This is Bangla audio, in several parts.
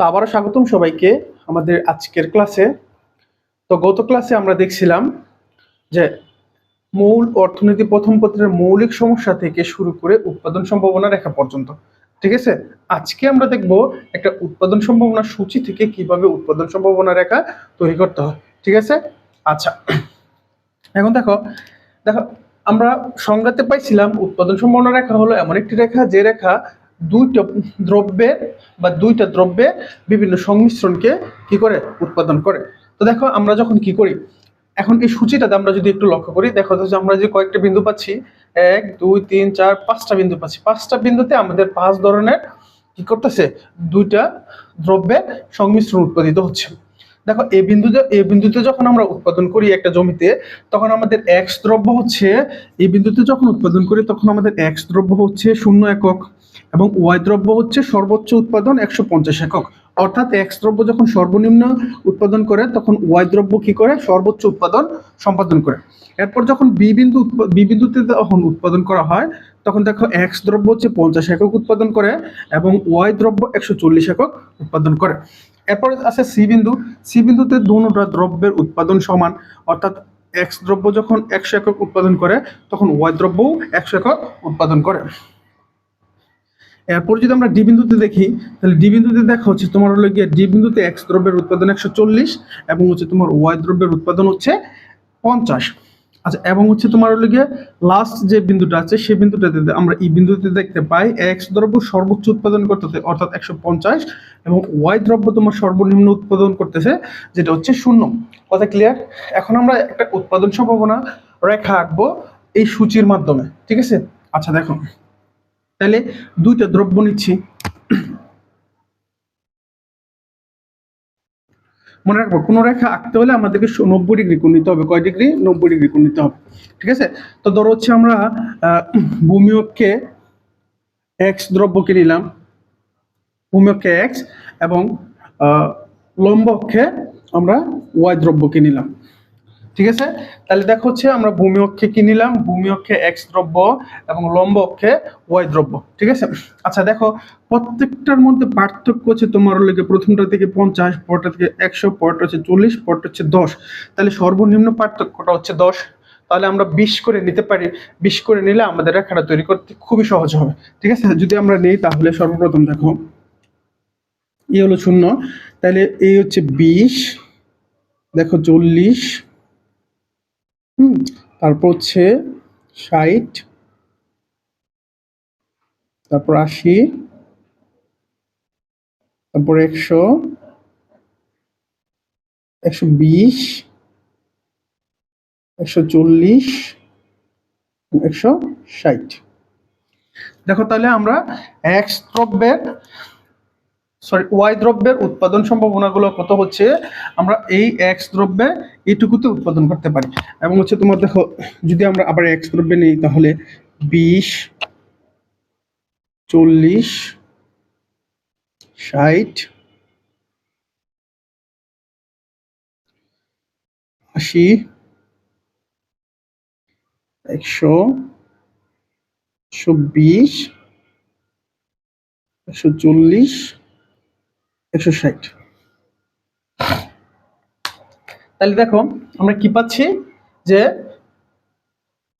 তো আবারও স্বাগতম সবাইকে আমাদের আজকের ক্লাসে। তো গত ক্লাসে আমরা দেখছিলাম যে মূল অর্থনীতি প্রথম পত্রের মৌলিক সমস্যা থেকে শুরু করে উৎপাদন সম্ভাবনা রেখা পর্যন্ত। ঠিক আছে, আজকে আমরা দেখব একটা উৎপাদন সম্ভাবনা সূচি থেকে কিভাবে উৎপাদন সম্ভাবনা রেখা তৈরি করতে হয়। ঠিক আছে, আচ্ছা এখন দেখো দেখো আমরা সংজ্ঞাতে পাইছিলাম উৎপাদন সম্ভাবনা রেখা হলো এমন একটি রেখা যে রেখা দুইটা দ্রব্যে বিভিন্ন সংমিশ্রণকে কি করে উৎপাদন করে। তো দেখো আমরা যখন কি করি, এখন এই সূচিটাতে আমরা যদি একটু লক্ষ্য করি, দেখো যে আমরা যে কয়েকটা বিন্দু পাচ্ছি, 1 2 3 4 5টা বিন্দু পাচ্ছি। 5টা বিন্দুতে আমাদের 5 ধরনের কি করতেছে, দুইটা দ্রব্যের সংমিশ্রণ উৎপাদিত হচ্ছে। দেখো এই বিন্দুতে যখন আমরা উৎপাদন করি একটা জমিতে, তখন আমাদের এক্স দ্রব্য হচ্ছে, এই বিন্দুতে যখন উৎপাদন করি তখন আমাদের এক্স দ্রব্য হচ্ছে 0 একক এবং ওয়াই দ্রব্য হচ্ছে সর্বোচ্চ উৎপাদন 150 একক। অর্থাৎ এক্স দ্রব্য যখন সর্বনিম্ন উৎপাদন করে তখন ওয়াই দ্রব্য কি করে, সর্বোচ্চ উৎপাদন সম্পাদন করে। এরপর যখন বি বিন্দুতে যখন উৎপাদন করা হয় তখন দেখো এক্স দ্রব্য হচ্ছে 50 একক উৎপাদন করে এবং ওয়াই দ্রব্য 140 একক উৎপাদন করে। এরপর আছে সি বিন্দুতে দুটো দ্রব্যের উৎপাদন সমান, অর্থাৎ এক্স দ্রব্য যখন 100 একক উৎপাদন করে তখন ওয়াই দ্রব্যও 100 একক উৎপাদন করে। এরপর যদি আমরা ডি বিন্দুতে দেখি, তাহলে ডি বিন্দুতে দেখা হচ্ছে তোমার হলো গিয়ে ডি বিন্দুতে এক্স দ্রব্যের উৎপাদন 140 এবং হচ্ছে তোমার ওয়াই দ্রব্যের উৎপাদন হচ্ছে 50। আচ্ছা, এবং হচ্ছে তোমার হলো গিয়ে লাস্ট যে বিন্দুটা আছে সেই বিন্দুটাতে আমরা এই বিন্দুতে দেখতে পাই এক্স দ্রব্য সর্বোচ্চ উৎপাদন করতেছে অর্থাৎ 150 এবং ওয়াই দ্রব্য তোমার সর্বনিম্ন উৎপাদন করতেছে যেটা হচ্ছে 0। কথা ক্লিয়ার? এখন আমরা একটা উৎপাদন সম্ভাবনা রেখা আঁকবো এই সূচির মাধ্যমে। ঠিক আছে, আচ্ছা দেখো তাহলে দুইটা দ্রব্য নিচ্ছি। মনে রাখবো কোনো রেখা আঁকতে হলে আমাদেরকে 90 ডিগ্রি কোণ নিতে হবে। কয় ডিগ্রি? 90 ডিগ্রি কোণ নিতে হবে। ঠিক আছে, তো ধরো হচ্ছে আমরা ভূমি অক্ষে এক্স দ্রব্যকে নিলাম, ভূমি অক্ষে এক্স এবং লম্ব অক্ষে আমরা ওয়াই দ্রব্যকে নিলাম। ঠিক আছে, তাহলে দেখো হচ্ছে আমরা ভূমি অক্ষে কি নিলাম, ভূমি অক্ষে এক্স দ্রব্য এবং লম্ব অক্ষে ওয়াই দ্রব্য। ঠিক আছে, আচ্ছা দেখো প্রত্যেকটার মধ্যে পার্থক্য হচ্ছে তোমার লেগে প্রথমটা থেকে 50, পরটা থেকে 100, পরটা হচ্ছে 40, পরটা হচ্ছে 10। তাহলে সর্বনিম্ন পার্থক্যটা হচ্ছে 10। তাহলে আমরা 20 করে নিতে পারি। 20 করে নিলে আমাদের রেখাটা তৈরি করতে খুবই সহজ হবে। ঠিক আছে, যদি আমরা নেই তাহলে সর্বপ্রথম দেখো এই হলো 0, তাহলে এই হচ্ছে 20, দেখো 40, তারপর হচ্ছে 60, তারপর 80, তারপর 100, 120, 140, 160। দেখো তাহলে আমরা ওয়াই দ্রব্যের উৎপাদন সম্ভাবনাগুলো কত হচ্ছে, আমরা এই এক্স দ্রব্যে এইটুকুতে উৎপাদন করতে পারি। এবং হচ্ছে তোমার দেখো যদি আমরা আবার এক্স দ্রব্যে নেই তাহলে 20, 40, 60, 80, 100, 120, 140, 160। তাহলে দেখো আমরা কি পাচ্ছি যে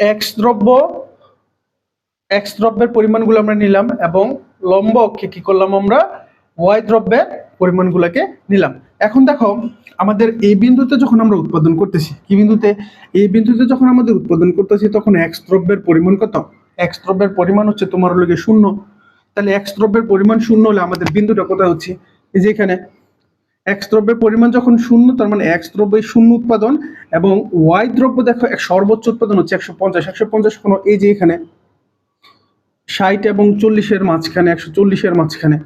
এক্স দ্রব্যের পরিমাণগুলো আমরা নিলাম এবং লম্ব অক্ষে কি করলাম, আমরা ওয়াই দ্রব্যের পরিমাণগুলোকে নিলাম। এখন দেখো আমাদের এই বিন্দুতে যখন আমরা উৎপাদন করতেছি, এই বিন্দুতে যখন আমাদের উৎপাদন করতেছি তখন এক্স দ্রব্যের পরিমাণ কত? এক্স দ্রব্যের পরিমাণ হচ্ছে তোমার হলো গিয়ে 0। তাহলে এক্স দ্রব্যের পরিমাণ 0 হলে আমাদের বিন্দুটা কোথায় হচ্ছে, এই যে এখানে। এক্স দ্রব্যের পরিমাণ যখন 0 তার মানে এক্স দ্রব্যের 0 উৎপাদন এবং ওয়াই দ্রব্য দেখো সর্বোচ্চ উৎপাদন হচ্ছে 150 কোন এই যে এখানে 60 এবং 40-এর মাঝখানে, 140-এর মাঝখানে।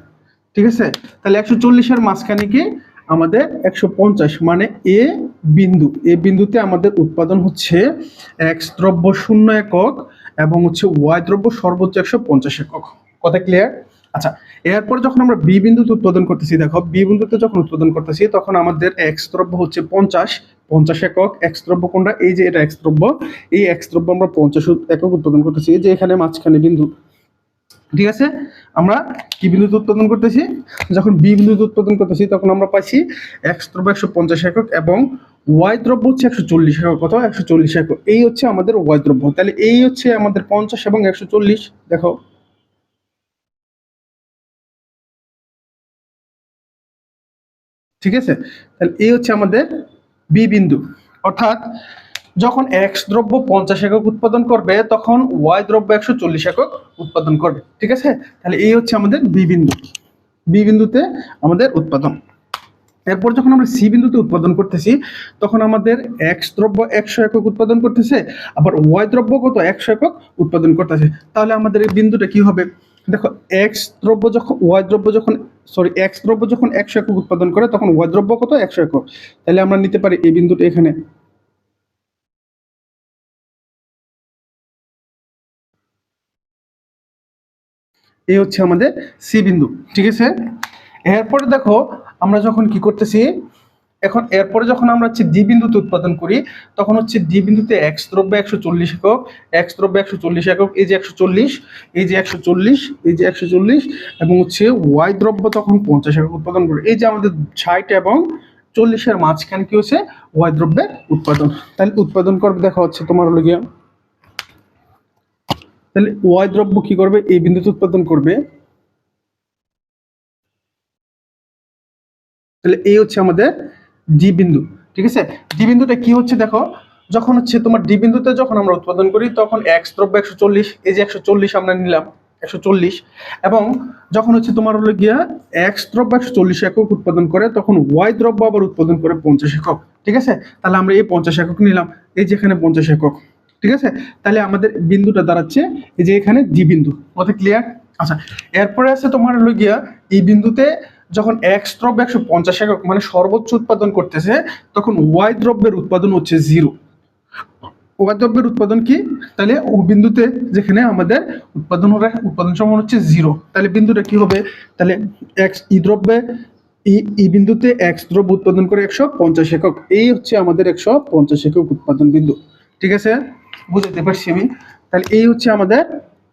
ঠিক আছে, তাহলে 140-এর মাঝখানে কি আমাদের 150 মানে এ বিন্দুতে আমাদের উৎপাদন হচ্ছে এক্স দ্রব্য 0 একক এবং হচ্ছে ওয়াই দ্রব্য সর্বোচ্চ 150 একক। কথা ক্লিয়ার? আচ্ছা, এরপর যখন আমরা বি বিন্দুতে উৎপাদন করতেছি, দেখো বি বিন্দুতে যখন উৎপাদন করতেছি তখন আমাদের এক্স দ্রব্য হচ্ছে 50 একক। এক্স দ্রব্য কোনটা? এই যে এটা এক্স দ্রব্য। এই এক্স দ্রব্য আমরা 50 একক উৎপাদন করতেছি, এই যে এখানে মাঝখানে বিন্দু। ঠিক আছে, আমরা কি বিন্দুতে উৎপাদন করতেছি, যখন বি বিন্দুতে উৎপাদন করতেছি তখন আমরা পাইছি এক্স দ্রব্য 150 একক এবং ওয়াই দ্রব্য হচ্ছে 140 একক, কত 140 একক। এই হচ্ছে আমাদের ওয়াই দ্রব্য। তাহলে এই হচ্ছে আমাদের 50 এবং 140। দেখো ঠিক আছে, তাহলে এই হচ্ছে আমাদের বি বিন্দু। অর্থাৎ যখন এক্স দ্রব্য 50 একক উৎপাদন করবে তখন ওয়াই দ্রব্য 140 একক উৎপাদন করবে। ঠিক আছে, তাহলে এই হচ্ছে আমাদের বি বিন্দু। বি বিন্দুতে আমাদের উৎপাদন। এরপর যখন আমরা সি বিন্দুতে উৎপাদন করতেছি তখন আমাদের এক্স দ্রব্য 100 একক উৎপাদন করতেছে, আবার ওয়াই দ্রব্য কত 100 একক উৎপাদন করতেছে। তাহলে আমাদের এই বিন্দুটা কি হবে, দেখো এক্স দ্রব্য যখন ওয়াই দ্রব্য যখন এক্স দ্রব্য যখন 100 একক উৎপাদন করে তখন ওয়াই দ্রব্য কত 100 একক। তাহলে আমরা নিতে পারি এই বিন্দুটা এখানে, এই হচ্ছে আমাদের সি বিন্দু। ঠিক আছে, এরপরে দেখো আমরা যখন কি করতেছি, এখন এরপরে যখন আমরা হচ্ছে ডি বিন্দুতে উৎপাদন করি তখন হচ্ছে ডি বিন্দুতে এক্স দ্রব্য 140 একক, এক্স দ্রব্য 140 একক, এই যে 140, এই যে 140, এই যে 140 এবং হচ্ছে ওয়াই দ্রব্য তখন 50 একক উৎপাদন করে। এই যে আমাদের 60 এবং 40-এর মাঝখানে কি হচ্ছে ওয়াই দ্রব্যের উৎপাদন। তাহলে উৎপাদন করবে দেখা হচ্ছে তোমার হলো গিয়া, তাহলে ওয়াই দ্রব্য কি করবে এই বিন্দুতে উৎপাদন করবে। তাহলে এই হচ্ছে আমাদের ডি বিন্দু। ঠিক আছে, ডি বিন্দুটা কি হচ্ছে দেখো, যখন হচ্ছে তোমার ডি বিন্দুতে যখন আমরা উৎপাদন করি তখন এক্স দ্রব্য 140, এই যে 140 আমরা নিলাম 140, এবং যখন হচ্ছে তোমার হলো গিয়া এক্স দ্রব্য 140 একক উৎপাদন করে তখন ওয়াই দ্রব্য আবার উৎপাদন করে 50 একক। ঠিক আছে, তাহলে আমরা এই 50 একক নিলাম, এই যে এখানে 50 একক। ঠিক আছে, তাহলে আমাদের বিন্দুটা দাঁড়াচ্ছে এই যে এখানে ডি বিন্দু। কথা ক্লিয়ার? আচ্ছা, এরপরে আছে তোমার হলো গিয়া এই বিন্দুতে যখন এক্স দ্রব্য 150 একক মানে সর্বোচ্চ উৎপাদন করতেছে তখন ওয়াই দ্রব্যের উৎপাদন হচ্ছে 0। ওয়াই দ্রব্যের উৎপাদন কি, তাহলে ও বিন্দুতে যেখানে আমাদের উৎপাদন সমান হচ্ছে 0, তাহলে বিন্দুটা কি হবে, তাহলে এক্স ই দ্রব্যে ই বিন্দুতে এক্স দ্রব্য উৎপাদন করে 150 একক, এই হচ্ছে আমাদের 150 একক উৎপাদন বিন্দু। ঠিক আছে, বুঝতে পারছি আমি। তাহলে এই হচ্ছে আমাদের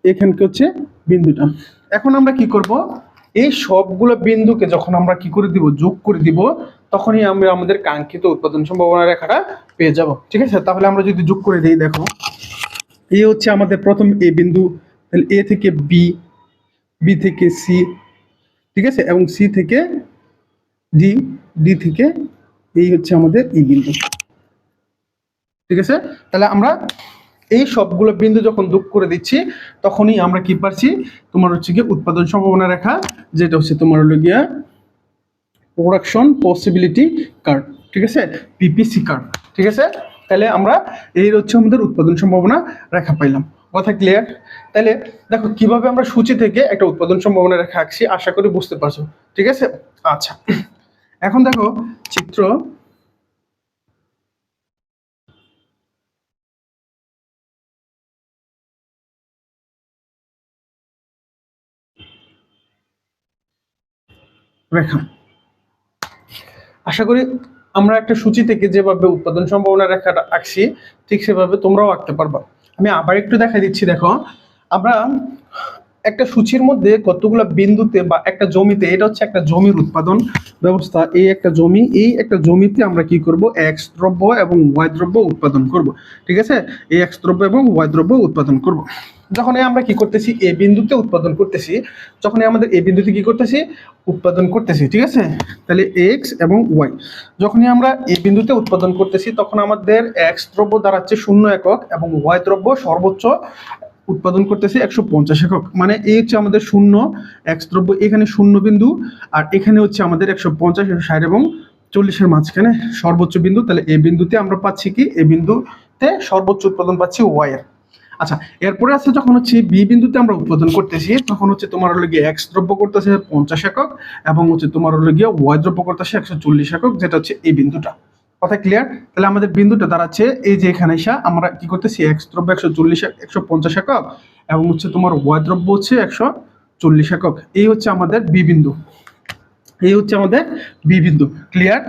এখানকে হচ্ছে বিন্দুটা। এখন আমরা কি করব, এই সবগুলো বিন্দুকে যখন আমরা কি করে দিব যোগ করে দিব তখনই আমরা আমাদের কাঙ্ক্ষিত উৎপাদন সম্ভাবনা রেখাটা পেয়ে যাব। ঠিক আছে, তাহলে আমরা যদি যোগ করে দিই, দেখো এ হচ্ছে আমাদের প্রথম এ বিন্দু, তাহলে এ থেকে বি, বি থেকে সি, ঠিক আছে, এবং সি থেকে ডি, ডি থেকে এই হচ্ছে আমাদের ই বিন্দু। ঠিক আছে, তাহলে আমরা এই সবগুলো বিন্দু যখন যোগ করে দিচ্ছি তখনই আমরা কি পাচ্ছি, তোমার হচ্ছে গিয়ে উৎপাদন সম্ভাবনা রেখা, যেটা হচ্ছে তোমার হলো গিয়া প্রোডাকশন পসিবিলিটি কার্ভ। ঠিক আছে, পিপিসি কার্ভ। ঠিক আছে, তাহলে আমরা এই হচ্ছে আমাদের উৎপাদন সম্ভাবনা রেখা পাইলাম। কথা ক্লিয়ার? তাহলে দেখো কিভাবে আমরা সূচি থেকে একটা উৎপাদন সম্ভাবনা রেখা আঁকছি, আশা করি বুঝতে পারছো। ঠিক আছে, আচ্ছা এখন দেখো চিত্র রেখা, আশা করি আমরা একটা সূচি থেকে যেভাবে উৎপাদন সম্ভাবনা রেখাটা আঁকছি ঠিক সেভাবে তোমরাও আঁকতে পারবা। আমি আবার একটু দেখাই দিচ্ছি। দেখো আমরা একটা সূচির মধ্যে কতগুলো বিন্দুতে বা একটা জমিতে, এটা হচ্ছে একটা জমির উৎপাদন ব্যবস্থা, এই একটা জমি, এই একটা জমিতে আমরা কি করব এক্স দ্রব্য এবং ওয়াই দ্রব্য উৎপাদন করব। ঠিক আছে, এই এক্স দ্রব্য এবং ওয়াই দ্রব্য উৎপাদন করব। যখন আমরা কি করতেছি এ বিন্দুতে উৎপাদন করতেছি, যখন আমাদের এ বিন্দুতে কি করতেছি উৎপাদন করতেছি। ঠিক আছে, তাহলে এক্স এবং ওয়াই যখনই আমরা এ বিন্দুতে উৎপাদন করতেছি তখন আমাদের এক্স দ্রব্য দাঁড়াচ্ছে 0 একক এবং ওয়াই দ্রব্য সর্বোচ্চ উৎপাদন করতেছি 150 একক। মানে এই হচ্ছে আমাদের 0 এক্স দ্রব্য, এখানে 0 বিন্দু, আর এখানে হচ্ছে আমাদের 150, 160 এবং 40-এর মাঝখানে সর্বোচ্চ বিন্দু। তাহলে এই বিন্দুতে আমরা পাচ্ছি কি, এই বিন্দুতে সর্বোচ্চ উৎপাদন পাচ্ছি ওয়াই এর। আচ্ছা, এরপরে আছে যখন হচ্ছে বি বিন্দুতে আমরা উৎপাদন করতেছি তখন হচ্ছে তোমার হলো গিয়ে এক্স দ্রব্য করতেছে 50 একক এবং হচ্ছে তোমার হলো গিয়ে ওয়াই দ্রব্য করতেছে 140 একক, যেটা হচ্ছে এই বিন্দুটা। কথা ক্লিয়ার? তাহলে আমাদের বিন্দুটা দাঁড়াচ্ছে এই যে এখানে এসে আমরা কি করতেছি এক্স দ্রব্য 140, 150 একক এবং হচ্ছে তোমার ওয়াই দ্রব্য হচ্ছে 140 একক। এই হচ্ছে আমাদের বি বিন্দু, এই হচ্ছে আমাদের বি বিন্দু। ক্লিয়ার?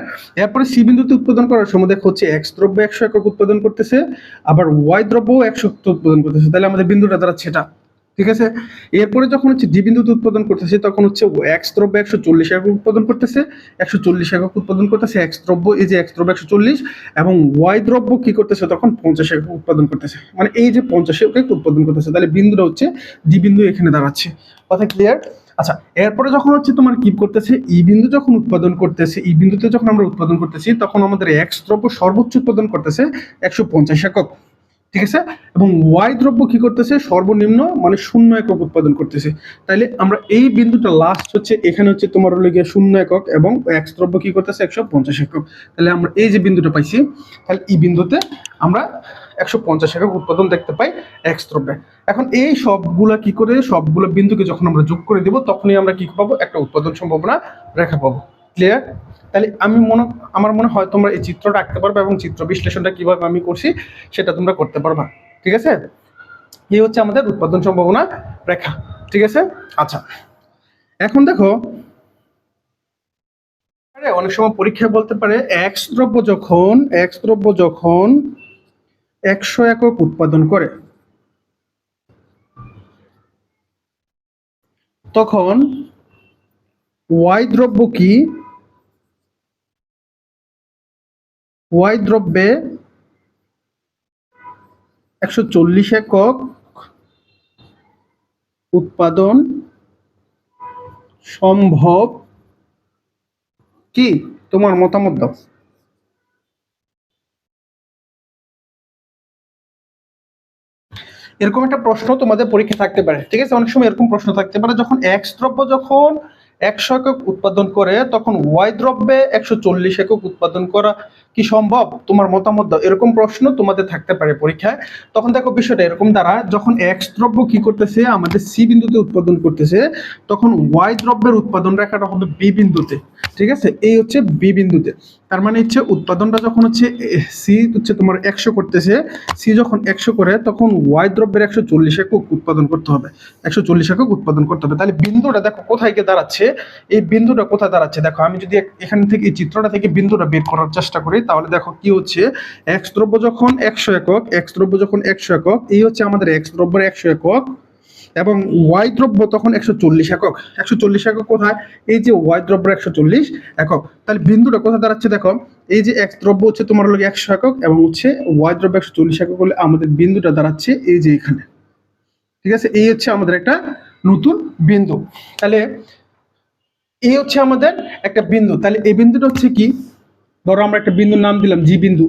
এরপরে সি বিন্দুতে উৎপাদন করার সময় দেখো হচ্ছে এক্স দ্রব্য 100 একক উৎপাদন করতেছে, আবার ওয়াই দ্রব্য 100 উৎপাদন করতেছে। তাহলে আমাদের বিন্দুটা দাঁড়াচ্ছে এটা। ঠিক আছে। এরপরে যখন হচ্ছে ডি বিন্দুতে উৎপাদন করতেছে তখন হচ্ছে এক্স দ্রব্য 140 একক উৎপাদন করতেছে, 140 একক উৎপাদন করতেছে এক্স দ্রব্য, এই যে এক্স দ্রব্য 140, এবং ওয়াই দ্রব্য কি করতেছে তখন 50 একক উৎপাদন করতেছে, মানে এই যে 50 একক উৎপাদন করতেছে, তাহলে বিন্দুটা হচ্ছে ডি বিন্দু এখানে দাঁড়াচ্ছে। কথা ক্লিয়ার? আচ্ছা, এরপরে যখন হচ্ছে তোমার কি করতেছে, ই বিন্দু যখন উৎপাদন করতেছে, ই বিন্দুতে যখন আমরা উৎপাদন করতেছি তখন আমাদের এক্স দ্রব্য সর্বোচ্চ উৎপাদন করতেছে 150 একক, ঠিক আছে, এবং ওয়াই দ্রব্য কি করতেছে সর্বনিম্ন মানে 0 একক উৎপাদন করতেছে। তাইলে আমরা এই বিন্দুটা লাস্ট হচ্ছে এখানে হচ্ছে তোমার হলো গিয়ে 0 একক এবং এক্স দ্রব্য কি করতেছে 150 একক। তাহলে আমরা এই যে বিন্দুটা পাইছি, তাহলে এই বিন্দুতে আমরা 150 একক উৎপাদন দেখতে পাই এক্স দ্রব্যে। এখন এই সবগুলা কি করে, সবগুলো বিন্দুকে যখন আমরা যোগ করে দিব তখনই আমরা কি পাবো, একটা উৎপাদন সম্ভাবনা রেখা পাবো। ক্লিয়ার? তাহলে আমার মনে হয় তোমরা এই চিত্রটা আঁকতে পারবে এবং চিত্র বিশ্লেষণটা কিভাবে আমি করছি সেটা তোমরা করতে পারবা। ঠিক আছে, এই হচ্ছে আমাদের উৎপাদন সম্ভাবনা রেখা। ঠিক আছে। আচ্ছা, এখন দেখো অনেক সময় পরীক্ষায় বলতে পারে এক্স দ্রব্য যখন 100 একক উৎপাদন করে তখন ওয়াই দ্রব্য কি, ওয়াই দ্রব্যে 140 একক উৎপাদন সম্ভব কি? তোমার মতামত দাও। এরকম একটা প্রশ্ন তোমাদের পরীক্ষা থাকতে পারে। ঠিক আছে, অনেক সময় এরকম প্রশ্ন থাকতে পারে, যখন এক্স দ্রব্য যখন 100 একক উৎপাদন করে তখন ওয়াই দ্রব্যে 140 একক উৎপাদন করা কি সম্ভব? তোমার মতামত দাও। এরকম প্রশ্ন তোমাদের থাকতে পারে পরীক্ষায়। তখন দেখো বিষয়টা এরকম দ্বারা, যখন এক্স দ্রব্য কি করতেছে আমাদের সি বিন্দুতে উৎপাদন করতেছে তখন ওয়াই দ্রব্যের উৎপাদন রেখাটা হবে বি বিন্দুতে। ঠিক আছে, এই হচ্ছে বি বিন্দুতে। তার মানে হচ্ছে উৎপাদনটা যখন হচ্ছে সি হচ্ছে তোমার 100 করতেছে, সি যখন 100 করে তখন ওয়াই দ্রব্যের 140 একক উৎপাদন করতে হবে, 140 একক উৎপাদন করতে হবে। তাহলে বিন্দুটা দেখো কোথায় গিয়ে দাঁড়াচ্ছে, এই বিন্দুটা কোথায় দাঁড়াচ্ছে দেখো, আমি যদি এখান থেকে এই চিত্রটা থেকে বিন্দুটা বের করার চেষ্টা করি তাহলে দেখো কি হচ্ছে, এক্স দ্রব্য যখন 100 একক, এক্স দ্রব্য যখন 100 একক, এই হচ্ছে আমাদের এক্স দ্রব্যের 100 একক, এবং ওয়াই দ্রব্য তখন 140 একক। 140 একক কোথায়, এই যে ওয়াই দ্রব্য 140 একক। তাহলে বিন্দুটা কোথায় দাঁড়াচ্ছে দেখো, এই যে এক্স দ্রব্য হচ্ছে তোমার হলো 100 একক এবং হচ্ছে ওয়াই দ্রব্য 140 একক হলে আমাদের বিন্দুটা দাঁড়াচ্ছে এই যে এখানে। ঠিক আছে, এই হচ্ছে আমাদের একটা নতুন বিন্দু। তাহলে এই হচ্ছে আমাদের একটা বিন্দু। তাহলে এই বিন্দুটা হচ্ছে কি, ধরো আমরা একটা বিন্দুর নাম দিলাম জি বিন্দু।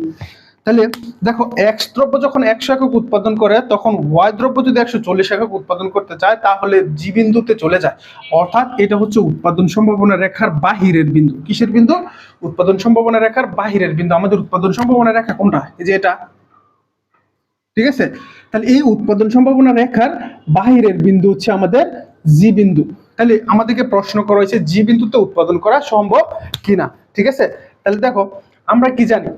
তাহলে দেখো এক্স দ্রব্য যখন 100 একক উৎপাদন করে তখন ওয়াই দ্রব্য যদি 140 একক উৎপাদন করতে চায় তাহলে জি বিন্দুতে চলে যায়। অর্থাৎ এটা হচ্ছে উৎপাদন সম্ভাবনা রেখার বাহিরের বিন্দু। কিসের বিন্দু? উৎপাদন সম্ভাবনা রেখার বাহিরের বিন্দু। আমাদের উৎপাদন সম্ভাবনা রেখা কোনটা? এই যে এটা। ঠিক আছে, তাহলে এই উৎপাদন সম্ভাবনা রেখার বাহিরের বিন্দু হচ্ছে আমাদের জি বিন্দু। তাহলে আমাদেরকে প্রশ্ন করা হয়েছে জি বিন্দুতে উৎপাদন করা সম্ভব কিনা। ঠিক আছে, তাহলে দেখো আমরা কি জানি,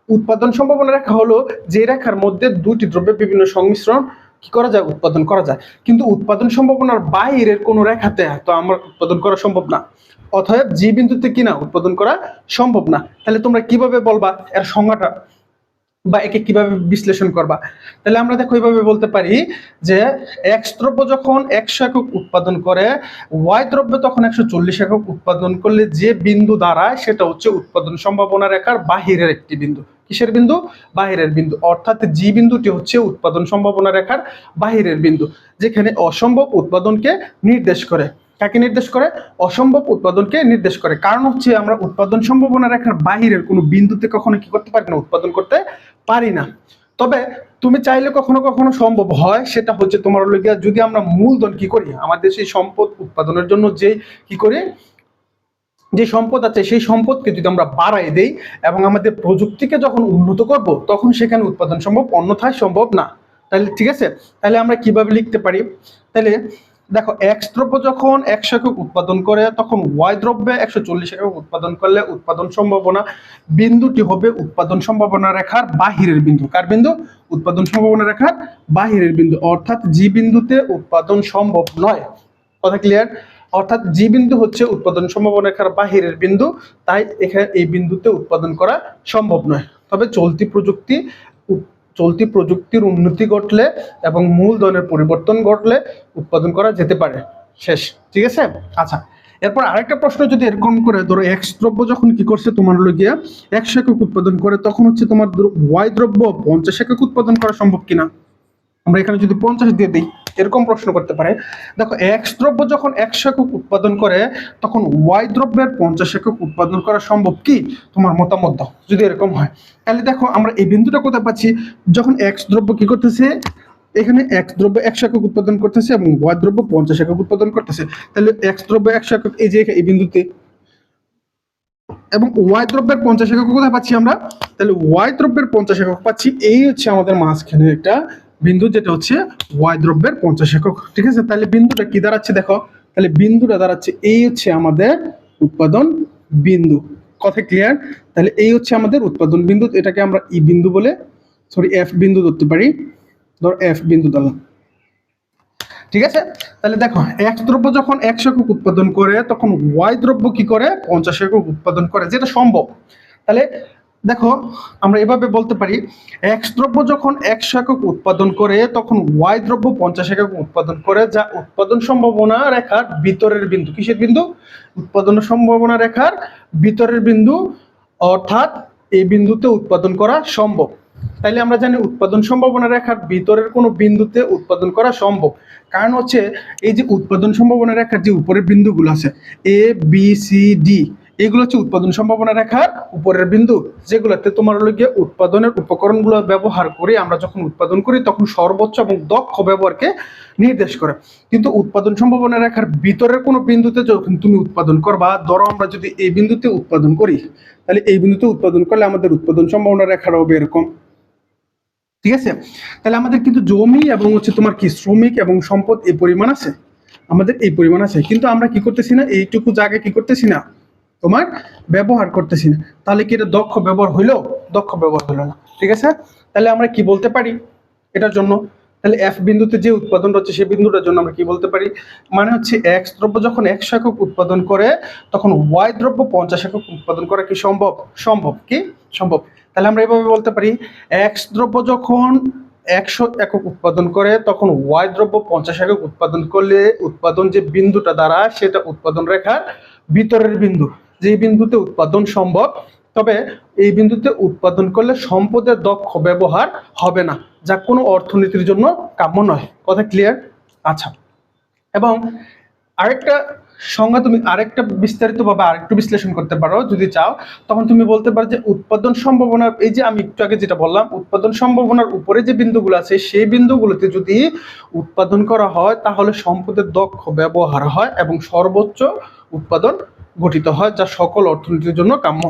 উৎপাদন সম্ভাবনা রেখা হলো যে রেখার মধ্যে দুটি দ্রব্যের বিভিন্ন সংমিশ্রণ কি করা যায়, উৎপাদন করা যায়। কিন্তু উৎপাদন সম্ভাবনার বাইরের কোনো রেখাতে তো আমরা উৎপাদন করা সম্ভব না। অতএব জি বিন্দুতে কিনা উৎপাদন করা সম্ভব না। তাহলে তোমরা কিভাবে বলবা এর সংজ্ঞাটা বা একে কিভাবে বিশ্লেষণ করবা? তাহলে আমরা দেখো এইভাবে বলতে পারি যে এক্স দ্রব্য যখন 100 একক উৎপাদন করে, ওয়াই দ্রব্য তখন 140 একক উৎপাদন করলে যে বিন্দু দাঁড়ায় সেটা হচ্ছে উৎপাদন সম্ভাবনা রেখার বাহিরের একটি বিন্দু। কিসের বিন্দু? বাহিরের বিন্দু। অর্থাৎ জি বিন্দুটি হচ্ছে উৎপাদন সম্ভাবনা রেখার বাহিরের বিন্দু, যেখানে অসম্ভব উৎপাদনকে নির্দেশ করে। কাকে নির্দেশ করে? অসম্ভব উৎপাদনকে নির্দেশ করে। কারণ হচ্ছে আমরা উৎপাদন সম্ভাবনা রেখার বাহিরের কোনো বিন্দুতে কখনো কি করতে পারি না, উৎপাদন করতে পারি না। তবে তুমি চাইলে কখনো কখনো সম্ভব হয়, সেটা হচ্ছে তোমার যদি আমরা মূলধন কি করি, আমাদের সেই সম্পদ উৎপাদনের জন্য যে কি করি, যে সম্পদ আছে সেই সম্পদকে যদি আমরা বাড়াই দেই এবং আমাদের প্রযুক্তিকে যখন উন্নত করব তখন সেখানে উৎপাদন সম্ভব, অন্যথায় সম্ভব না। তাহলে ঠিক আছে, তাহলে আমরা কিভাবে লিখতে পারি? তাহলে দেখো এক্স দ্রব্য যখন 100 একক উৎপাদন করে তখন ওয়াই দ্রব্যে 140 একক উৎপাদন করলে উৎপাদন সম্ভাবনা বিন্দুটি হবে উৎপাদন সম্ভাবনা রেখার বাহিরের বিন্দু। কার বিন্দু? উৎপাদন সম্ভাবনা রেখার বাহিরের বিন্দু। অর্থাৎ জি বিন্দুতে উৎপাদন সম্ভব নয়। কথা ক্লিয়ার? অর্থাৎ জি বিন্দু হচ্ছে উৎপাদন সম্ভাবনা রেখার বাহিরের বিন্দু, তাই এখানে এই বিন্দুতে উৎপাদন করা সম্ভব নয়। তবে চলতি প্রযুক্তির উন্নতি ঘটলে এবং মূলধনের পরিবর্তন ঘটলে উৎপাদন করা যেতে পারে। শেষ। ঠিক আছে। আচ্ছা, এরপর আরেকটা প্রশ্ন যদি এরকম করে ধরো এক্স দ্রব্য যখন কি করছে তোমার হলো গিয়া 100 একক উৎপাদন করে, তখন হচ্ছে তোমার ওয়াই দ্রব্য 50 একক উৎপাদন করা সম্ভব কিনা। আমরা এখানে যদি 50 দিয়ে দিই, এরকম প্রশ্ন করতে পারে। দেখো এক্স দ্রব্য যখন 100 একক উৎপাদন করে, তখন ওয়াই দ্রব্যের 50 একক উৎপাদন করা সম্ভব কি, তোমার মতামত দাও যদি এরকম হয়। তাহলে দেখো আমরা এই বিন্দুটা কোথায় পাচ্ছি, যখন এক্স দ্রব্য কি করতেছে, এখানে এক্স দ্রব্য 100 একক উৎপাদন করতেছে এবং ওয়াই দ্রব্য 50 একক উৎপাদন করতেছে। তাহলে এক্স দ্রব্য 100 একক এই যে এই বিন্দুতে, এবং ওয়াই দ্রব্যের 50 একক কোথায় পাচ্ছি আমরা, তাহলে ওয়াই দ্রব্যের 50 একক পাচ্ছি, এই হচ্ছে আমাদের মাঝখানে একটা বিন্দু, যেটা হচ্ছে ওয়াই দ্রব্যের 50 একক। ঠিক আছে। তাহলে বিন্দুটা কি দাঁড়াচ্ছে দেখো, তাহলে বিন্দুটা দাঁড়াচ্ছে এই হচ্ছে আমাদের উৎপাদন বিন্দু। কথা ক্লিয়ার। তাহলে এই হচ্ছে আমাদের উৎপাদন বিন্দু, এটাকে আমরা ই বিন্দু বলে, সরি এফ বিন্দু ধরতে পারি। ধর এফ বিন্দু ধরলাম। ঠিক আছে। তাহলে দেখো এক্স দ্রব্য যখন 100 একক উৎপাদন করে, তখন ওয়াই দ্রব্য কি করে 50 একক উৎপাদন করে, যেটা সম্ভব। তাহলে দেখো আমরা এভাবে বলতে পারি, এক্স দ্রব্য যখন 100 একক উৎপাদন করে, তখন ওয়াই দ্রব্য 50 একক উৎপাদন করে, যা উৎপাদন সম্ভাবনা রেখার ভিতরের বিন্দু। কিসের বিন্দু? উৎপাদন সম্ভাবনা রেখার ভিতরের বিন্দু, অর্থাৎ এই বিন্দুতে উৎপাদন করা সম্ভব। তাইলে আমরা জানি উৎপাদন সম্ভাবনা রেখার ভিতরের কোনো বিন্দুতে উৎপাদন করা সম্ভব। কারণ হচ্ছে এই যে উৎপাদন সম্ভাবনা রেখার যে উপরের বিন্দুগুলো আছে এ বি সি ডি, এগুলো হচ্ছে উৎপাদন সম্ভাবনা রেখার উপরের বিন্দু, যেগুলোতে তোমার হলো গিয়ে উৎপাদনের উপকরণগুলো ব্যবহার করে আমরা যখন উৎপাদন করি তখন সর্বোচ্চ এবং দক্ষ ব্যবহারকে নির্দেশ করে। কিন্তু উৎপাদন সম্ভাবনা রেখার ভিতরের কোনো বিন্দুতে যখন তুমি উৎপাদন করবা, ধরো আমরা যদি এই বিন্দুতে উৎপাদন করি, তাহলে এই বিন্দুতে উৎপাদন করলে আমাদের উৎপাদন সম্ভাবনা রেখার হবে এরকম। ঠিক আছে। তাহলে আমাদের কিন্তু জমি এবং হচ্ছে তোমার কি শ্রমিক এবং সম্পদ এই পরিমাণ আছে, আমাদের এই পরিমাণ আছে, কিন্তু আমরা কি করতেছি না, এইটুকু জায়গায় কি করতেছি না, তোমার ব্যবহার করতেছি না। তাহলে কি এটা দক্ষ ব্যবহার হইলো? দক্ষ ব্যবহার হলো না। ঠিক আছে। তাহলে আমরা কি বলতে পারি এটার জন্য, তাহলে এফ বিন্দুতে যে উৎপাদন হচ্ছে সেই বিন্দুটার জন্য আমরা কি বলতে পারি, মানে হচ্ছে এক্স দ্রব্য যখন 100 একক উৎপাদন করে, তখন ওয়াই দ্রব্য 50 একক উৎপাদন করা কি সম্ভব? সম্ভব। কি সম্ভব? তাহলে আমরা এভাবে বলতে পারি, এক্স দ্রব্য যখন 100 একক উৎপাদন করে, তখন ওয়াই দ্রব্য 50 একক উৎপাদন করলে উৎপাদন যে বিন্দুটা দাঁড়ায় সেটা উৎপাদন রেখার ভিতরের বিন্দু, যে বিন্দুতে উৎপাদন সম্ভব, তবে এই বিন্দুতে উৎপাদন করলে সম্পদের দক্ষ ব্যবহার হবে না, যা কোনো অর্থনীতির জন্য কাম্য নয়। কথা ক্লিয়ার? আচ্ছা, এবং আরেকটা সংজ্ঞা তুমি আরেকটা বিস্তারিত ভাবে আরেকটু বিশ্লেষণ করতে পারো যদি চাও, তখন তুমি বলতে পারো যে উৎপাদন সম্ভাবনা, এই যে আমি একটু আগে যেটা বললাম, উৎপাদন সম্ভাবনার উপরে যে বিন্দুগুলো আছে সেই বিন্দুগুলোতে যদি উৎপাদন করা হয় তাহলে সম্পদের দক্ষ ব্যবহার হয় এবং সর্বোচ্চ উৎপাদন গঠিত হয়, যা সকল অর্থনীতির জন্য কাম্য।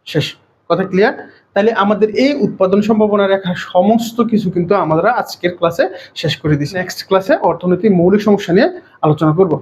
শেষ। কথা ক্লিয়ার? তাহলে আমাদের এই উৎপাদন সম্ভাবনা রেখার সমস্ত কিছু কিন্তু আমরা আজকের ক্লাসে শেষ করে দিচ্ছি। নেক্সট ক্লাসে অর্থনীতির মৌলিক সমস্যা নিয়ে আলোচনা করব।